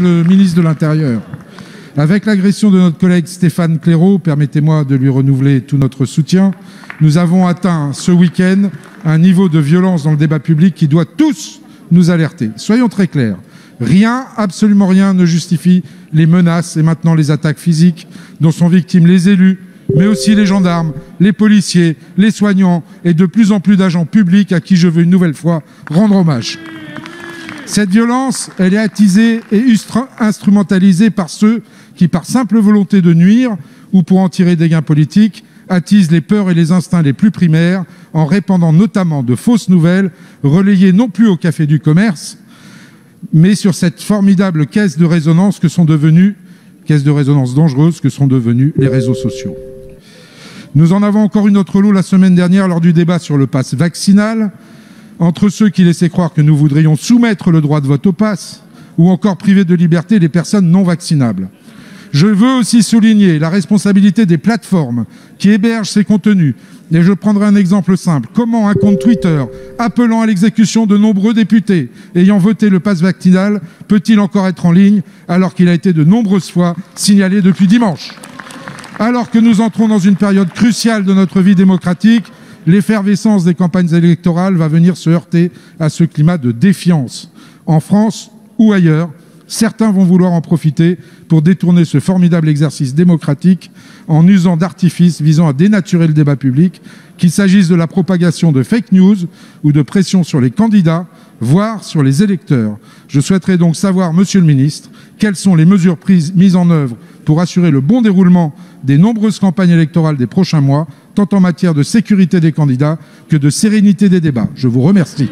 le ministre de l'Intérieur. Avec l'agression de notre collègue Stéphane Claireaux, permettez-moi de lui renouveler tout notre soutien, nous avons atteint ce week-end un niveau de violence dans le débat public qui doit tous nous alerter. Soyons très clairs, rien, absolument rien ne justifie les menaces et maintenant les attaques physiques dont sont victimes les élus, mais aussi les gendarmes, les policiers, les soignants et de plus en plus d'agents publics à qui je veux une nouvelle fois rendre hommage. Cette violence, elle est attisée et instrumentalisée par ceux qui, par simple volonté de nuire ou pour en tirer des gains politiques, attisent les peurs et les instincts les plus primaires en répandant notamment de fausses nouvelles relayées non plus au café du commerce, mais sur cette formidable caisse de résonance dangereuse que sont devenus les réseaux sociaux. Nous en avons encore une autre lot la semaine dernière lors du débat sur le pass vaccinal, entre ceux qui laissaient croire que nous voudrions soumettre le droit de vote au pass ou encore priver de liberté les personnes non vaccinables. Je veux aussi souligner la responsabilité des plateformes qui hébergent ces contenus. Et je prendrai un exemple simple. Comment un compte Twitter appelant à l'exécution de nombreux députés ayant voté le pass vaccinal peut-il encore être en ligne alors qu'il a été de nombreuses fois signalé depuis dimanche? Alors que nous entrons dans une période cruciale de notre vie démocratique, l'effervescence des campagnes électorales va venir se heurter à ce climat de défiance. En France ou ailleurs, certains vont vouloir en profiter pour détourner ce formidable exercice démocratique en usant d'artifices visant à dénaturer le débat public, qu'il s'agisse de la propagation de fake news ou de pression sur les candidats, voire sur les électeurs. Je souhaiterais donc savoir, Monsieur le Ministre, quelles sont les mesures mises en œuvre pour assurer le bon déroulement des nombreuses campagnes électorales des prochains mois, tant en matière de sécurité des candidats que de sérénité des débats. Je vous remercie.